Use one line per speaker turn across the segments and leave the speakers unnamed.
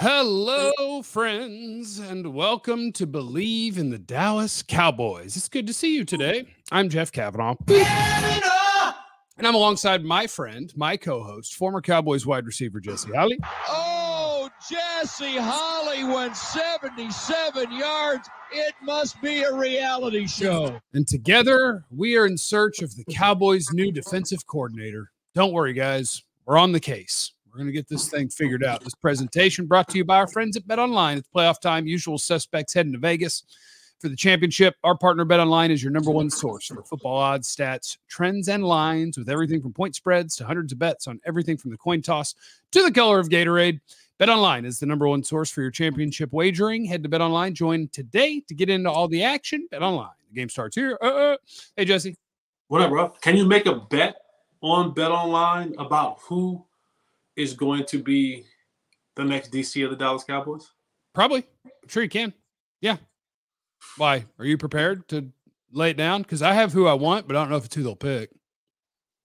Hello, friends, and welcome to Believe in the Dallas Cowboys. It's good to see you today. I'm Jeff Kavanaugh, and I'm alongside my friend, my co-host, former Cowboys wide receiver Jesse Holley.
Oh, Jesse Holley went 77 yards. It must be a reality show.
And together, we are in search of the Cowboys' new defensive coordinator. Don't worry, guys. We're on the case. We're going to get this thing figured out. This presentation brought to you by our friends at BetOnline. It's playoff time. Usual suspects heading to Vegas for the championship. Our partner BetOnline is your number one source for football odds, stats, trends, and lines with everything from point spreads to hundreds of bets on everything from the coin toss to the color of Gatorade. BetOnline is the number one source for your championship wagering. Head to BetOnline. Join today to get into all the action. BetOnline. The game starts here. Hey, Jesse.
What up, bro? Can you make a bet on BetOnline about who is going to be the next DC of the Dallas Cowboys?
Probably. I'm sure you can. Yeah. Why? Are you prepared to lay it down? Because I have who I want, but I don't know if it's who they'll pick.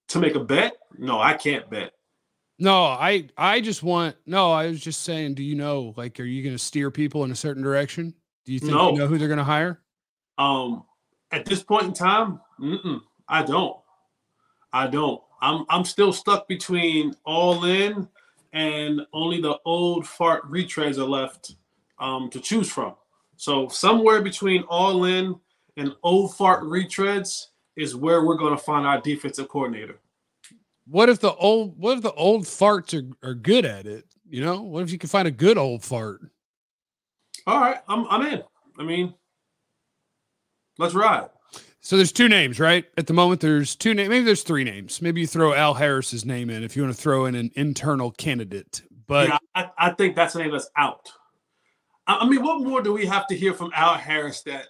To make a bet? No, I can't bet.
No, I was just saying, do you know, like, are you going to steer people in a certain direction? Do you think you know who they're going to hire?
At this point in time, I don't. I'm still stuck between All In and only the old fart retreads are left to choose from. So somewhere between All In and old fart retreads is where we're going to find our defensive coordinator.
What if the old farts are good at it? You know, what if you can find a good old fart?
All right, I'm in. I mean, let's ride.
So there's two names, right? At the moment, there's two names. Maybe there's three names. Maybe you throw Al Harris's name in if you want to throw in an internal candidate. But
yeah, I think that's a name that's out. I mean, what more do we have to hear from Al Harris that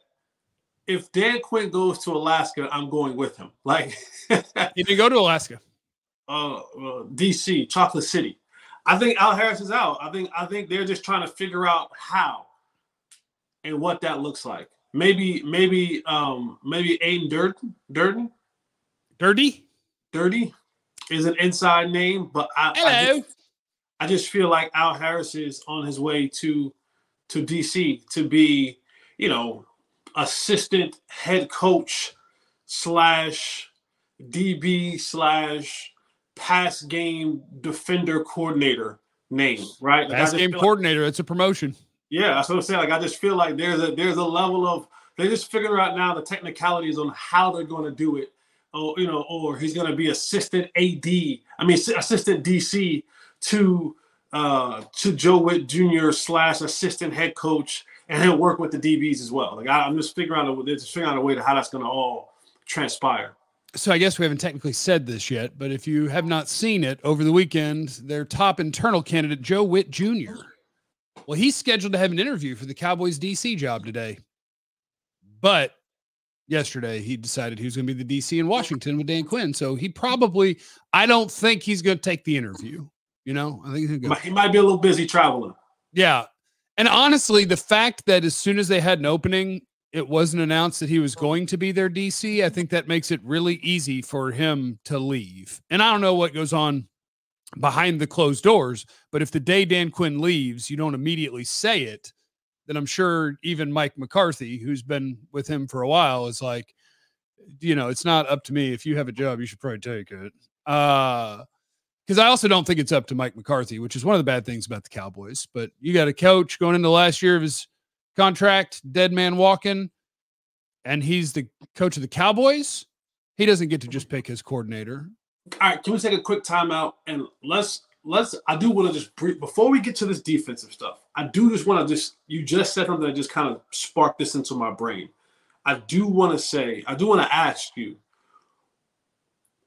if Dan Quinn goes to Alaska, I'm going with him? Like,
he didn't go to Alaska.
DC, Chocolate City. I think Al Harris is out. I think they're just trying to figure out how and what that looks like. Maybe Aiden Dirty is an inside name, but I just feel like Al Harris is on his way to DC to be, assistant head coach / DB / pass game defender coordinator name, right?
Pass game coordinator. It's a promotion.
Yeah, that's what I'm saying. Like, I just feel like there's a level of they're just figuring out now the technicalities on how they're going to do it. Or he's going to be assistant assistant DC to Joe Witt Jr. / assistant head coach, and he'll work with the DBs as well. Like, I'm just figuring out a way to how that's going to all transpire.
So I guess we haven't technically said this yet, but if you have not seen it over the weekend, their top internal candidate, Joe Witt Jr., well, he's scheduled to have an interview for the Cowboys DC job today. But yesterday he decided he was going to be the DC in Washington with Dan Quinn. So I don't think he's going to take the interview. I think
he might be a little busy traveling.
Yeah. And honestly, the fact that as soon as they had an opening, it wasn't announced that he was going to be their DC, I think that makes it really easy for him to leave. And I don't know what goes on behind the closed doors, but if the day Dan Quinn leaves, you don't immediately say it, then I'm sure even Mike McCarthy, who's been with him for a while, is like, it's not up to me. If you have a job, you should probably take it. Because I also don't think it's up to Mike McCarthy, which is one of the bad things about the Cowboys. But you got a coach going into the last year of his contract, dead man walking, and he's the coach of the Cowboys. He doesn't get to just pick his coordinator.
All right, can we take a quick timeout and I do want to just brief, before we get to this defensive stuff, I do just want to you just said something that just kind of sparked this into my brain. I do want to ask you,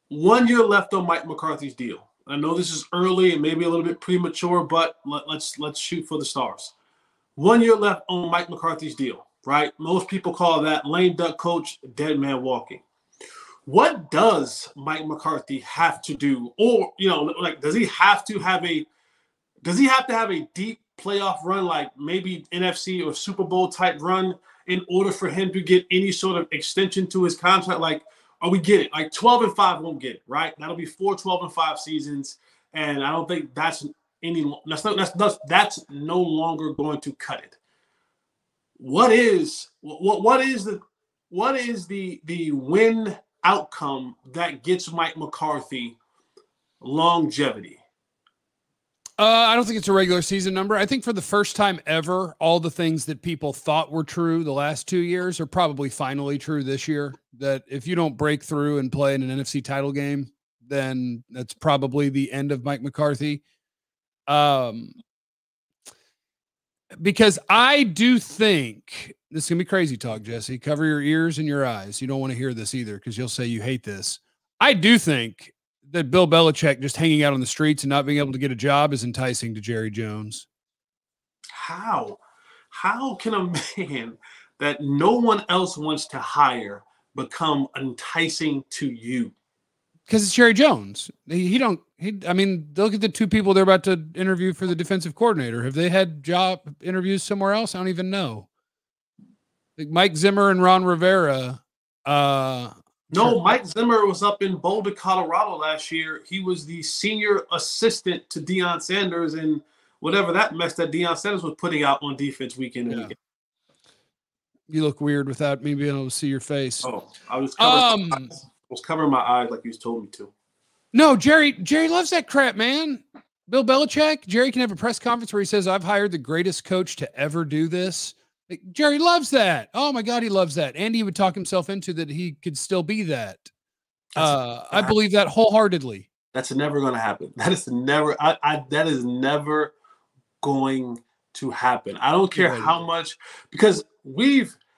1 year left on Mike McCarthy's deal. I know this is early and maybe a little bit premature, but let's shoot for the stars. 1 year left on Mike McCarthy's deal, right? Most people call that lame duck coach, dead man walking. What does Mike McCarthy have to do? Or, does he have to have a deep playoff run, like maybe NFC or Super Bowl type run, in order for him to get any sort of extension to his contract? Like, or we get it. Like 12-5 won't get it, right? That'll be 4 12-5 seasons. And I don't think that's That's no longer going to cut it. What is the win outcome that gets Mike McCarthy longevity?
I don't think it's a regular season number. I think for the first time ever, all the things that people thought were true the last 2 years are probably finally true this year. That if you don't break through and play in an NFC title game, then that's probably the end of Mike McCarthy. Because I do think this is going to be crazy talk, Jesse. Cover your ears and your eyes. You don't want to hear this either because you'll say you hate this. I do think that Bill Belichick just hanging out on the streets and not being able to get a job is enticing to Jerry Jones.
How can a man that no one else wants to hire become enticing to you?
Because it's Jerry Jones. I mean, look at the two people they're about to interview for the defensive coordinator. Have they had job interviews somewhere else? I don't even know. Like Mike Zimmer and Ron Rivera.
No, Mike Zimmer was up in Boulder, Colorado last year. He was the senior assistant to Deion Sanders and whatever that mess that Deion Sanders was putting out on defense weekend and weekend.
You look weird without me being able to see your face.
Oh, I was covering my eyes like you told me to.
No, Jerry loves that crap, man. Bill Belichick, Jerry can have a press conference where he says, I've hired the greatest coach to ever do this. Like, Jerry loves that. Oh my God, he loves that. And he would talk himself into that he could still be that. I believe that wholeheartedly.
That's never going to happen. That is never going to happen. I don't care how much, because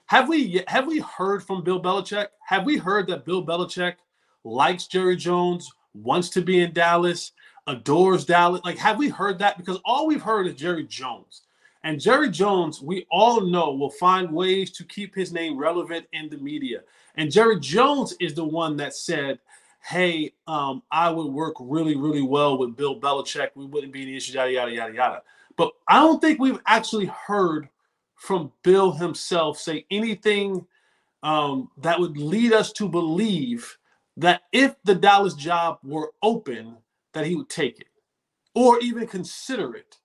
have we heard from Bill Belichick? Have we heard that Bill Belichick likes Jerry Jones, wants to be in Dallas, adores Dallas? Like, have we heard that? Because all we've heard is Jerry Jones. And Jerry Jones, we all know, will find ways to keep his name relevant in the media. And Jerry Jones is the one that said, hey, I would work really, really well with Bill Belichick. We wouldn't be any issues, yada, yada, yada, yada. But I don't think we've actually heard from Bill himself say anything that would lead us to believe that if the Dallas job were open, that he would take it or even consider it.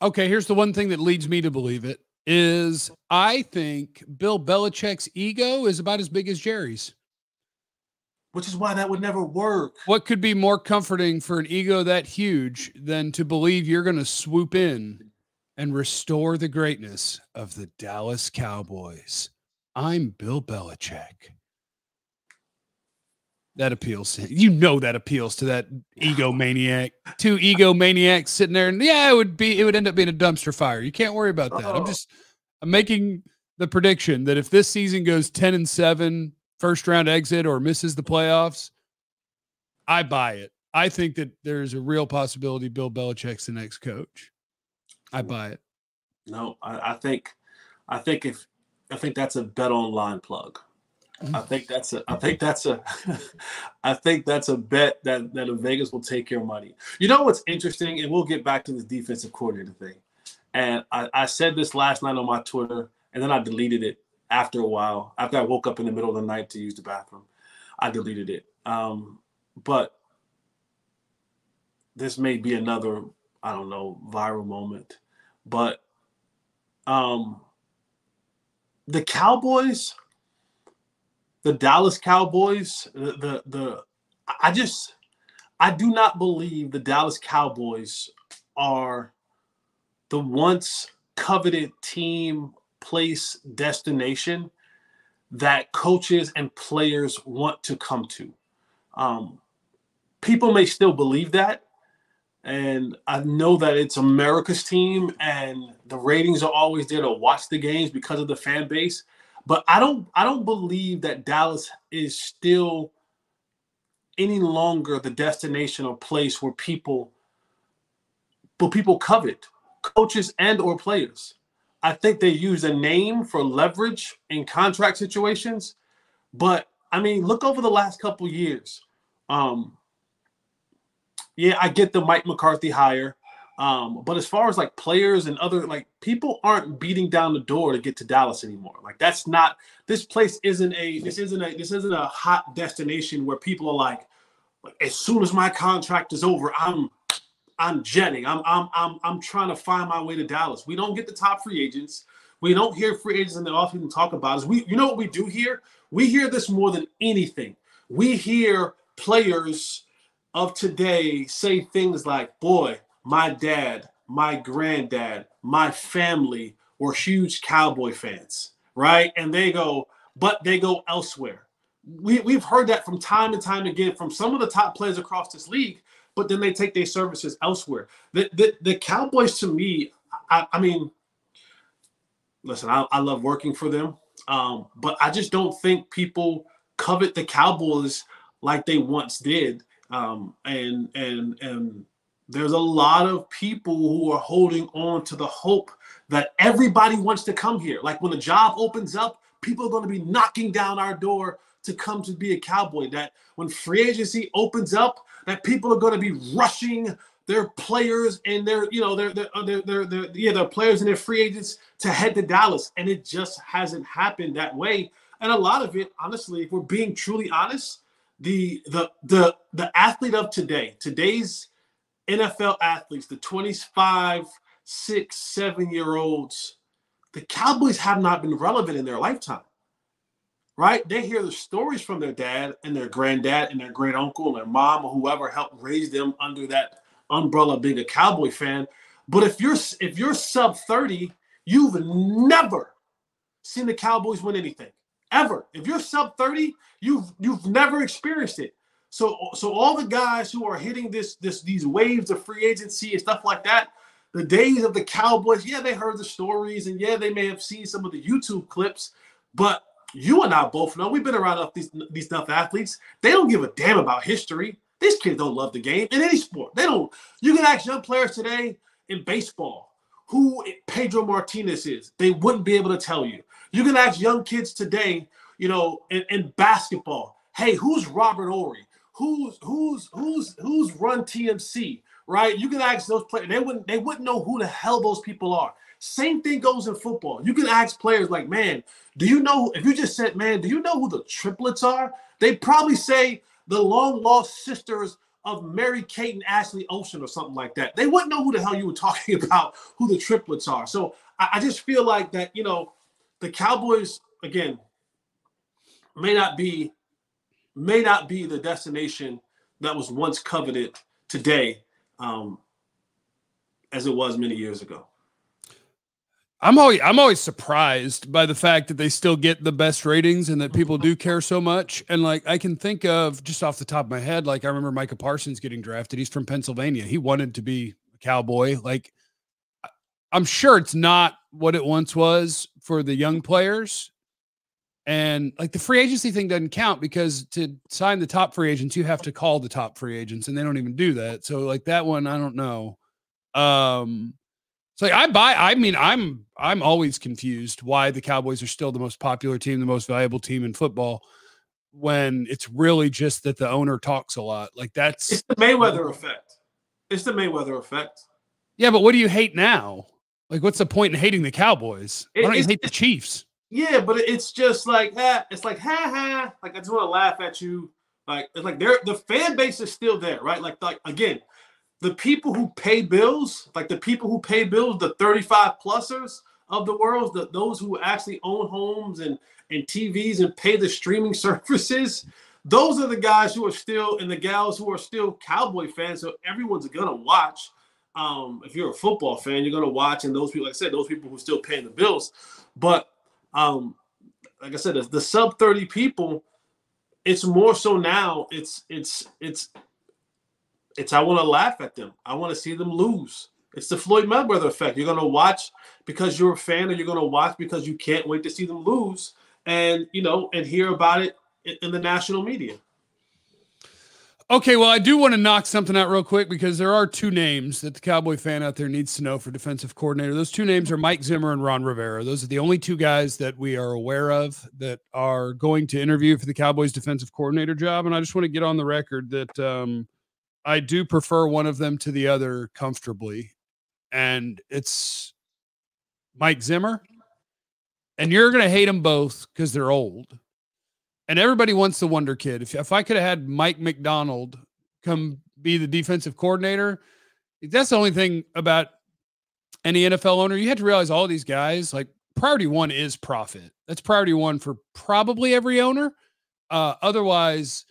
Okay, here's the one thing that leads me to believe it is I think Bill Belichick's ego is about as big as Jerry's.
Which is why that would never work.
What could be more comforting for an ego that huge than to believe you're going to swoop in and restore the greatness of the Dallas Cowboys? I'm Bill Belichick. That appeals to that appeals to that egomaniac. Two egomaniacs sitting there, and it would end up being a dumpster fire. You can't worry about that. I'm making the prediction that if this season goes 10-7, first round exit, or misses the playoffs, I buy it. I think that there's a real possibility Bill Belichick's the next coach. I buy it.
No, I think that's a bet online plug. I think that's a bet that Vegas will take your money. You know what's interesting, and we'll get back to this defensive coordinator thing. And I said this last night on my Twitter, and then I deleted it after a while. After I woke up in the middle of the night to use the bathroom, I deleted it. But this may be another, I don't know, viral moment. But the Cowboys, the Dallas Cowboys, I do not believe the Dallas Cowboys are the once coveted team, place, destination that coaches and players want to come to. People may still believe that. And I know that it's America's team and the ratings are always there to watch the games because of the fan base. But I don't believe that Dallas is still any longer the destination or place where people covet, coaches and or players. I think they use a name for leverage in contract situations. But, I mean, look over the last couple years. Yeah, I get the Mike McCarthy hire. But as far as like players and other, like, people aren't beating down the door to get to Dallas anymore. Like, this place isn't a hot destination where people are like, as soon as my contract is over, I'm I'm jetting. I'm trying to find my way to Dallas. We don't get the top free agents. We don't hear free agents in the offseason talk about us. You know what we do hear? We hear this more than anything. We hear players of today say things like, boy, my dad, my granddad, my family were huge Cowboy fans, right? And they go elsewhere. We've heard that from time and time again from some of the top players across this league, but then they take their services elsewhere. The Cowboys, to me, I mean, listen, I love working for them, but I just don't think people covet the Cowboys like they once did. And there's a lot of people who are holding on to the hope that everybody wants to come here. Like when the job opens up, people are going to be knocking down our door to come to be a Cowboy. That when free agency opens up, that people are going to be rushing their players and their players and their free agents to head to Dallas. And it just hasn't happened that way. And a lot of it, honestly, if we're being truly honest, the athlete of today's NFL athletes, the 25, 6, 7-year-olds, the Cowboys have not been relevant in their lifetime, right? They hear the stories from their dad and their granddad and their great uncle and their mom or whoever helped raise them under that umbrella of being a Cowboy fan. But if you're sub 30, you've never seen the Cowboys win anything. Ever. If you're sub 30, you've never experienced it. So all the guys who are hitting these waves of free agency and stuff like that, the days of the Cowboys, yeah, they heard the stories and yeah, they may have seen some of the YouTube clips, but you and I both know we've been around these tough athletes. They don't give a damn about history. These kids don't love the game in any sport. They don't. You can ask young players today in baseball who Pedro Martinez is. They wouldn't be able to tell you. You can ask young kids today, in basketball, hey, who's Robert Horry? Who's Run TMC, right? You can ask those players. They wouldn't know who the hell those people are. Same thing goes in football. You can ask players like, man, do you know, if you just said, man, do you know who the triplets are? They'd probably say the long-lost sisters of Mary-Kate and Ashley Olsen or something like that. They wouldn't know who the hell you were talking about, who the triplets are. So I just feel like that, the Cowboys, again, may not be the destination that was once coveted today, as it was many years ago.
I'm always surprised by the fact that they still get the best ratings and that people do care so much. And like, I can think of just off the top of my head, like I remember Micah Parsons getting drafted. He's from Pennsylvania. He wanted to be a Cowboy. Like, I'm sure it's not what it once was for the young players. And like the free agency thing doesn't count because to sign the top free agents, you have to call the top free agents and they don't even do that. So like that one, I don't know. So I'm always confused why the Cowboys are still the most popular team, the most valuable team in football, when it's really just that the owner talks a lot. Like it's
the Mayweather effect. It's the Mayweather effect.
Yeah, but what do you hate now? Like, what's the point in hating the Cowboys? Why don't you hate the Chiefs?
Yeah, but it's just like that. It's like, ha. Like, I just want to laugh at you. Like, it's like the fan base is still there, right? Like again, the people who pay bills, the 35-plussers of the world, those who actually own homes and TVs and pay the streaming services, those are the guys who are still, and the gals who are still Cowboy fans. So everyone's going to watch. If you're a football fan, you're going to watch. And those people, like I said, those people who are still paying the bills. But like I said, the sub 30 people, it's more so now. It's I want to laugh at them. I want to see them lose. It's the Floyd Mayweather effect. You're going to watch because you're a fan, or you're going to watch because you can't wait to see them lose and hear about it in the national media.
Okay, well, I do want to knock something out real quick because there are two names that the Cowboy fan out there needs to know for defensive coordinator. Those two names are Mike Zimmer and Ron Rivera. Those are the only two guys that we are aware of that are going to interview for the Cowboys defensive coordinator job. And I just want to get on the record that I do prefer one of them to the other comfortably. And it's Mike Zimmer. And you're going to hate them both because they're old. And everybody wants the wonder kid. If I could have had Mike McDonald come be the defensive coordinator, That's the only thing about any NFL owner. You have to realize all these guys, like priority one is profit. That's priority one for probably every owner. Otherwise,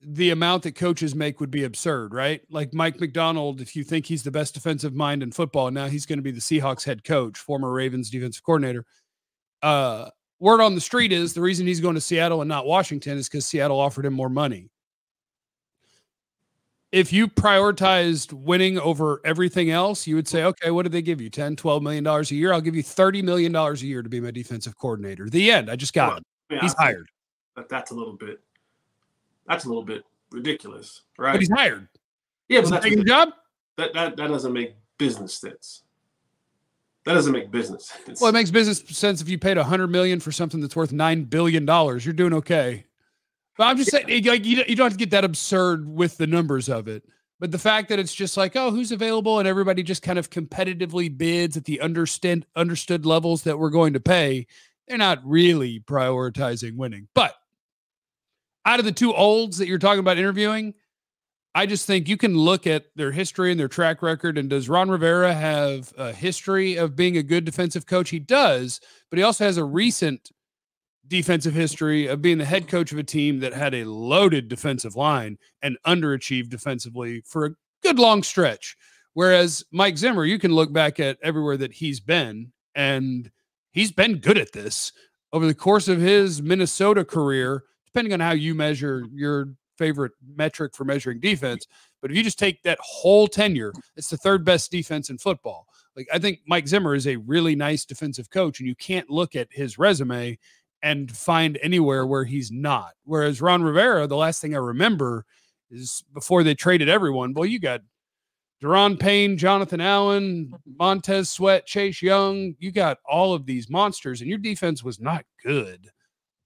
the amount that coaches make would be absurd, right? Like Mike McDonald, if you think he's the best defensive mind in football, now he's going to be the Seahawks head coach, former Ravens defensive coordinator. Word on the street is the reason he's going to Seattle and not Washington is because Seattle offered him more money. If you prioritized winning over everything else, you would say, okay, what did they give you? $10, $12 million a year? I'll give you $30 million a year to be my defensive coordinator. The end. I just got him. Yeah, he's hired.
That's a little bit ridiculous, right?
But he's hired.
Yeah, but
that's taking the job.
That doesn't make business sense. That doesn't make business sense.
Well, it makes business sense if you paid $100 million for something that's worth $9 billion. You're doing okay. But I'm just saying, like, you don't have to get that absurd with the numbers of it. But the fact that it's just like, oh, who's available, and everybody just kind of competitively bids at the understood levels that we're going to pay, they're not really prioritizing winning. But out of the two olds that you're talking about interviewing, I just think you can look at their history and their track record. And does Ron Rivera have a history of being a good defensive coach? He does, but he also has a recent defensive history of being the head coach of a team that had a loaded defensive line and underachieved defensively for a good long stretch. Whereas Mike Zimmer, you can look back at everywhere that he's been, and he's been good at this over the course of his Minnesota career, depending on how you measure your favorite metric for measuring defense. But if you just take that whole tenure, it's the third best defense in football. Like, I think Mike Zimmer is a really nice defensive coach, and you can't look at his resume and find anywhere where he's not. Whereas Ron Rivera, the last thing I remember is before they traded everyone. Well, you got Deron Payne, Jonathan Allen, Montez Sweat, Chase Young. You got all of these monsters, and your defense was not good.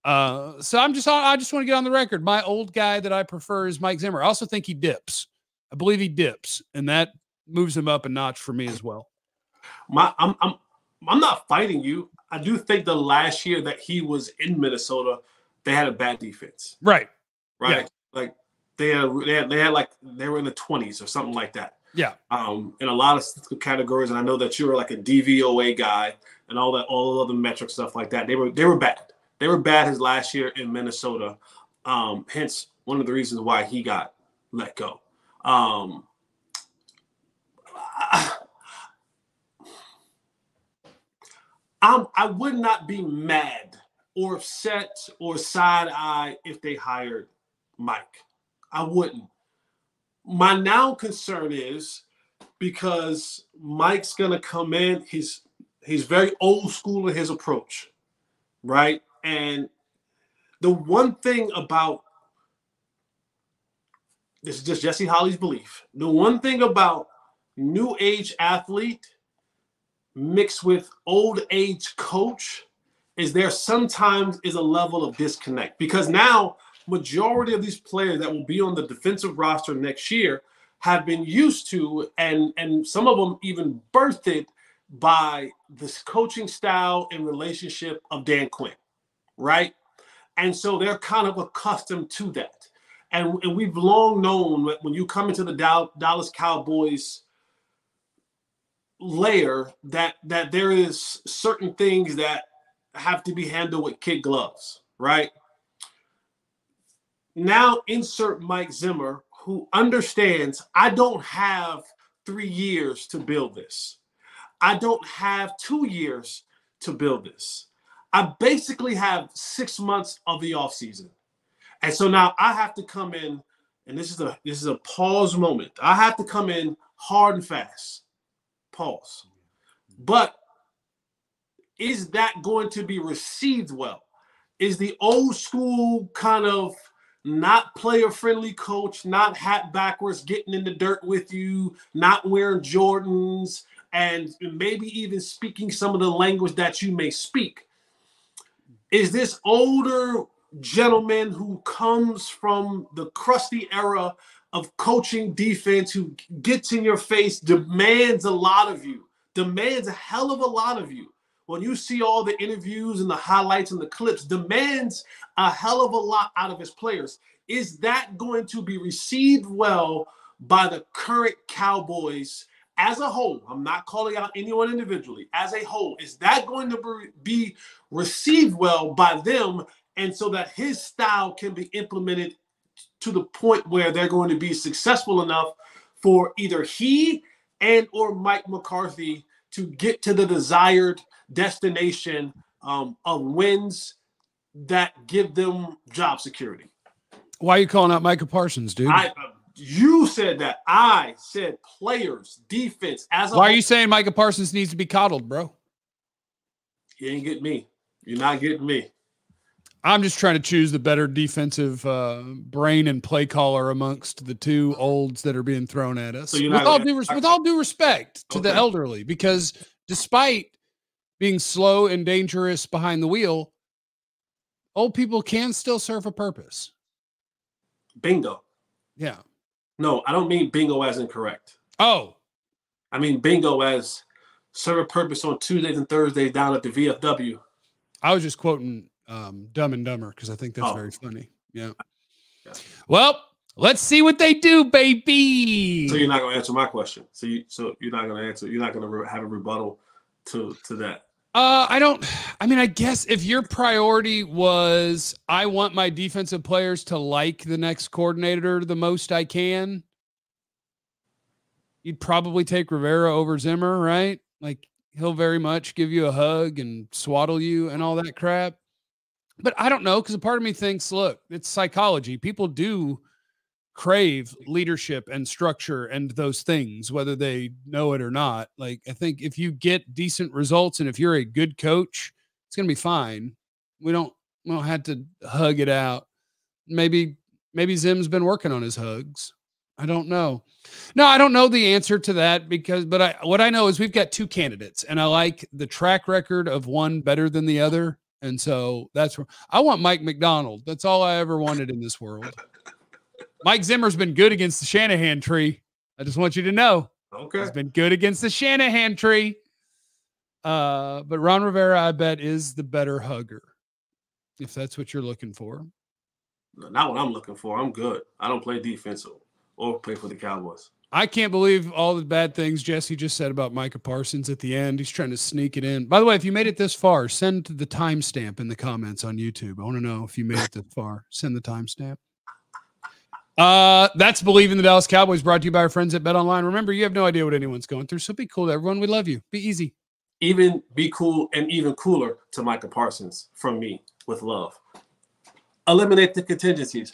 So I just want to get on the record. My old guy that I prefer is Mike Zimmer. I also think he dips. I believe he dips, and that moves him up a notch for me as well.
I'm not fighting you. I do think the last year that he was in Minnesota, they had a bad defense.
Right.
Yeah. Like they were in the 20s or something like that.
Yeah.
In a lot of categories, and I know that you were like a DVOA guy and all the other metric stuff like that. They were bad. They were bad his last year in Minnesota. Hence one of the reasons why he got let go. I would not be mad or upset or side-eye if they hired Mike. I wouldn't. My now concern is because Mike's going to come in, he's very old school in his approach, right? And the one thing about this is just Jesse Holley's belief. The one thing about new age athlete mixed with old age coach is there sometimes is a level of disconnect, because now majority of these players that will be on the defensive roster next year have been used to, and some of them even birthed it by this coaching style and relationship of Dan Quinn, right? And so they're kind of accustomed to that. And we've long known that when you come into the Dallas Cowboys layer that there is certain things that have to be handled with kid gloves, right? Now insert Mike Zimmer, who understands I don't have 3 years to build this. I don't have 2 years to build this. I basically have 6 months of the offseason. And so now I have to come in, and this is a pause moment. I have to come in hard and fast. Pause. But is that going to be received well? Is the old school kind of not player-friendly coach, not hat backwards, getting in the dirt with you, not wearing Jordans, and maybe even speaking some of the language that you may speak? Is this older gentleman who comes from the crusty era of coaching defense, who gets in your face, demands a lot of you, demands a hell of a lot of you? When you see all the interviews and the highlights and the clips, demands a hell of a lot out of his players. Is that going to be received well by the current Cowboys as a whole, I'm not calling out anyone individually, as a whole, is that going to be received well by them, and so that his style can be implemented to the point where they're going to be successful enough for either he and or Mike McCarthy to get to the desired destination of wins that give them job security.
Why are you calling out Micah Parsons, dude?
You said that. I said players, defense.
Why are you saying Micah Parsons needs to be coddled, bro?
You ain't getting me. You're not getting me.
I'm just trying to choose the better defensive brain and play caller amongst the two olds that are being thrown at us. So with all due respect to the elderly, because despite being slow and dangerous behind the wheel, old people can still serve a purpose.
Bingo.
Yeah.
No, I don't mean bingo as incorrect.
Oh.
I mean bingo as serve a purpose on Tuesdays and Thursdays down at the VFW.
I was just quoting Dumb and Dumber because I think that's very funny. Yeah. Well, let's see what they do, baby.
So you're not going to answer my question. So you're not going to answer. You're not going to have a rebuttal to that.
I guess if your priority was I want my defensive players to like the next coordinator the most I can, you'd probably take Rivera over Zimmer, right? Like he'll very much give you a hug and swaddle you and all that crap. But I don't know, because a part of me thinks, look, it's psychology. People do crave leadership and structure and those things, whether they know it or not. Like, I think if you get decent results and if you're a good coach, it's going to be fine. We don't have to hug it out. Maybe Zim's been working on his hugs. I don't know. No, I don't know the answer to that what I know is we've got two candidates and I like the track record of one better than the other. And so that's where I want Mike McDonald. That's all I ever wanted in this world. Mike Zimmer's been good against the Shanahan tree. I just want you to know.
Okay.
He's been good against the Shanahan tree. But Ron Rivera, I bet, is the better hugger, if that's what you're looking for.
Not what I'm looking for. I'm good. I don't play defense or play for the Cowboys.
I can't believe all the bad things Jesse just said about Micah Parsons at the end. He's trying to sneak it in. By the way, if you made it this far, send the timestamp in the comments on YouTube. I want to know if you made it this far. Send the timestamp. That's Believe in the Dallas Cowboys, brought to you by our friends at BetOnline. Remember, you have no idea what anyone's going through, so be cool to everyone. We love you. Be easy.
Even be cool and even cooler to Micah Parsons from me with love. Eliminate the contingencies.